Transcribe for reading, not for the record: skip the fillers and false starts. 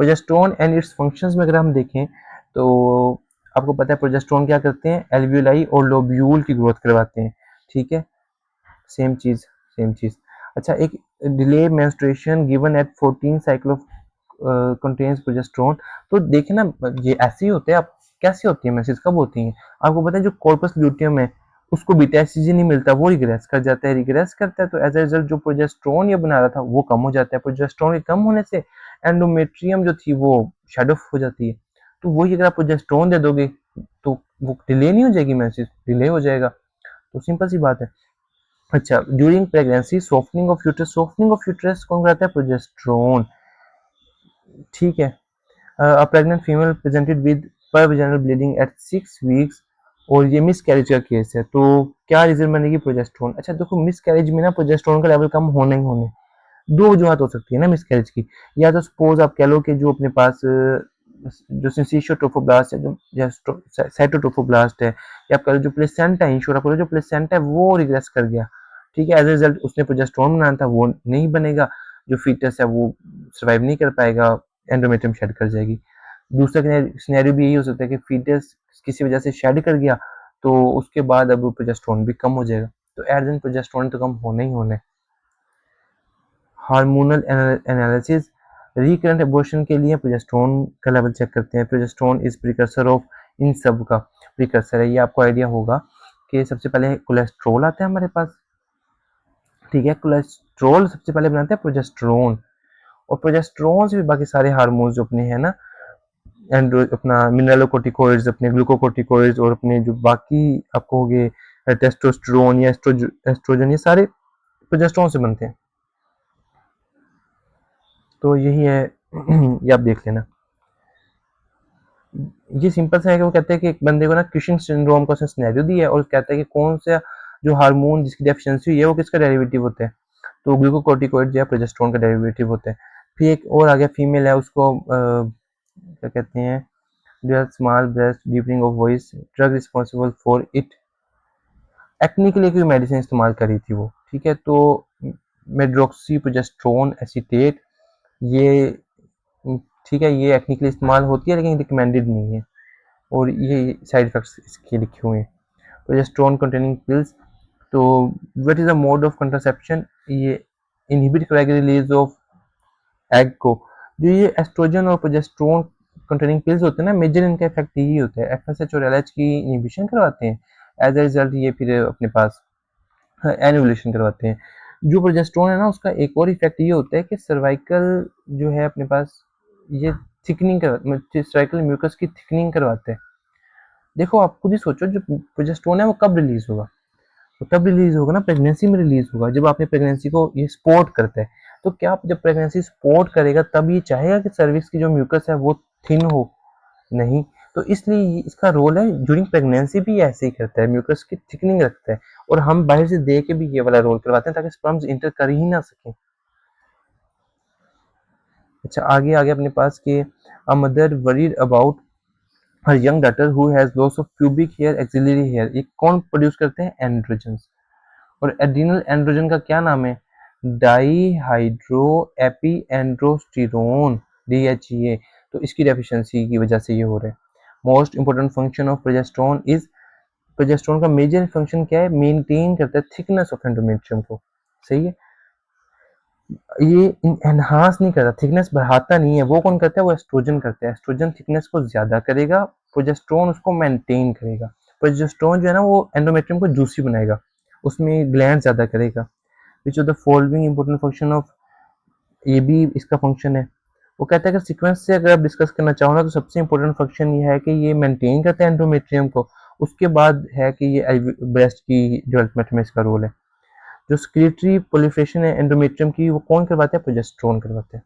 Progesterone and it's functions में अगर हम देखें तो आपको पता है प्रोजेस्टेरोन क्या करते हैं, एल्वियोलाई और लोब्यूल की ग्रोथ करवाते हैं, ठीक है, सेम चीज। अच्छा, एक delay menstruation given at 14 cycle of contains progesterone. तो देखिए ना, ये ऐसे ही होते हैं। आप कैसे होती है मैसेज, कब होती हैं? आपको पता है जो कॉर्पस ल्यूटियम है उसको बीटा एस्ट्रोजन नहीं मिलता, वो रिग्रेस कर जाता है, रिग्रेस करता है, तो एज ए रिजल्ट जो प्रोजेस्टेरोन ये बना रहा था वो कम हो जाता है। प्रोजेस्टेरोन के कम होने से एंडोमेट्रियम जो थी वो शेड ऑफ हो जाती है। तो वही अगर आप प्रोजेस्टेरोन दे दोगे तो वो डिले नहीं हो जाएगी, मैसेज डिले हो जाएगा। तो सिंपल सी बात है। अच्छा, during pregnancy softening of uterus कौन कराता है? प्रोजेस्टेरोन, ठीक है। A pregnant female presented with per vaginal bleeding at 6 weeks, और ये मिस कैरेज का केस है, तो क्या रीजन बनेगी? प्रोजेस्टेरोन। अच्छा देखो, मिस कैरेज में ना प्रोजेस्टेरोन का लेवल कम होने ही होने दो वजूहत हो सकती है ना मिस कैरेज की। या तो सपोज आप कह लो कि जो अपने पास जो सिंसिशियो ट्रोफोब्लास्ट है, जो साइटोट्रोफोब्लास्ट है, या आप कह लो जो प्लेसेंटा है, इंश्योर आप कह लो जो प्लेसेंटा है वो रिग्रेस कर गया, ठीक है, एज ए रिजल्ट उसने प्रोजेस्टेरोन बनाना था वो नहीं बनेगा, जो फीटस है वो सर्वाइव नहीं कर पाएगा, एंडोमेट्रियम शेड कर जाएगी। दूसरा सिनेरियो भी यही हो सकता है कि फीटस किसी वजह से शेड कर गया तो उसके बाद अब प्रोजेस्टेरोन भी कम हो जाएगा। तो एट दिन प्रोजेस्टेरोन तो कम होने ही होने। हार्मोनल एनालिसिस, रिकरेंट एबॉर्शन के लिए प्रोजेस्टेरोन का लेवल चेक करते हैं। प्रोजेस्टेरोन इज प्रिकर्सर ऑफ, इन सब का प्रिकर्सर है, ये आपको आइडिया होगा कि सबसे पहले कोलेस्ट्रॉल आता है हमारे पास, ठीक है, कोलेस्ट्रॉल सबसे पहले बनाते हैं प्रोजेस्टेरोन, और प्रोजेस्टेरोन से भी बाकी सारे हार्मोन्स जो अपने हैं ना, अपना मिनरलोकोर्टिकोइड्स, अपने ग्लूकोकोर्टिकोइड्स, और अपने जो बाकी आपको हो गए टेस्टोस्टेरोन या एस्ट्रोजन, ये सारे प्रोजेस्टेरोन से बनते हैं। तो यही है ये आप देख लेना। ये सिंपल सा है कि वो कहते हैं कि एक बंदे को ना क्युशिंग सिंड्रोम का सिनेरियो दिया है और कहता है कि कौन सा जो हार्मोन जिसकी डेफिशिएंसी हुई है वो किसका डेरिवेटिव होता है, तो ग्लूकोकोर्टिकोइड या प्रोजेस्टेरोन का डेरिवेटिव होता है। फिर एक और आ गया, फीमेल है, उसको क्या कहते हैं, dual small breast deepening of voice, drug responsible for it, acne के लिए कोई मेडिसिन इस्तेमाल करी थी वो, ठीक है, तो मेड्रोक्सी प्रोजेस्टेरोन एसीटेट, ये ठीक है, ये एक्ने के लिए इस्तेमाल होती है लेकिन रिकमेंडेड नहीं है, और ये साइड इफेक्ट्स इसके लिखे हुए हैं। प्रोजेस्टेरोन कंटेनिंग पिल्स, तो what is the mode of contraception, ये इनहिबिट करेगा रिलीज ऑफ एग को। जो ये एस्ट्रोजन और प्रोजेस्टेरोन कंटेनिंग पिल्स होते हैं ना, मेजर इनका इफेक्ट यही होता है, एफएसएच और एलएच की इनहिबिशन करवाते हैं, एज ए रिजल्ट ये फिर अपने पास एनिवुलेशन करवाते हैं। जो प्रोजेस्टेरोन है ना उसका एक और इफेक्ट ये होता है कि सर्वाइकल जो है अपने पास ये थिकनिंग करवा, सर्वाइकल म्यूकस की थिकनिंग करवाते हैं। देखो आप खुद ही सोचो, जो प्रोजेस्टेरोन है वो कब रिलीज होगा? तो तब रिलीज होगा ना, प्रेगनेंसी में रिलीज होगा, जब आपने प्रेगनेंसी को ये सपोर्ट करता है। तो क्या जब प्रेगनेंसी सपोर्ट करेगा तब ये चाहेगा कि सर्विक्स की जो म्यूकस है वो थिन हो? नहीं। तो इसलिए इसका रोल है, ड्यूरिंग प्रेगनेंसी भी ऐसे ही करता है, म्यूकस की थिकनिंग रखता है, और हम बाहर से दे के भी ये वाला रोल करवाते हैं ताकि स्पर्म्स इंटर कर ही ना सकें। अच्छा, आगे आगे अपने पास के a mother worried about her young daughter who has loss of pubic hair, axillary hair, ये कौन प्रोड्यूस करते हैं? एंड्रोजन्स। और एड्रिनल एंड्रोजन का क्या नाम है? Dehydroepiandrosterone, DHEA। तो इसकी डेफिशिएंसी की वजह से ये हो रहा है। Most important function of progesterone is, progesterone का मेजर फंक्शन क्या है? मेंटेन करता है थिकनेस ऑफ एंडोमेट्रियम को, सही है। ये एनहांस नहीं करता, थिकनेस बढ़ाता नहीं है, वो कौन करता है? वो एस्ट्रोजन करता है। एस्ट्रोजन थिकनेस को ज्यादा करेगा, प्रोजेस्टेरोन उसको मेंटेन करेगा। प्रोजेस्टेरोन जो है ना वो एंडोमेट्रियम को जूसी बनाएगा, उसमें ग्लैंड ज्यादा करेगा। Which of the following important function of, ये भी इसका फंक्शन है। वो कहता है कि सीक्वेंस से अगर आप डिस्कस करना चाहो ना तो सबसे इंपॉर्टेंट फंक्शन ये है कि ये मेंटेन करता है एंडोमेट्रियम को, उसके बाद है कि ये ब्रेस्ट की डेवलपमेंट में इसका रोल है। जो स्क्रीटरी प्रोलिफरेशन है एंडोमेट्रियम की वो कौन करवाता है? प्रोजेस्टेरोन करवाता है।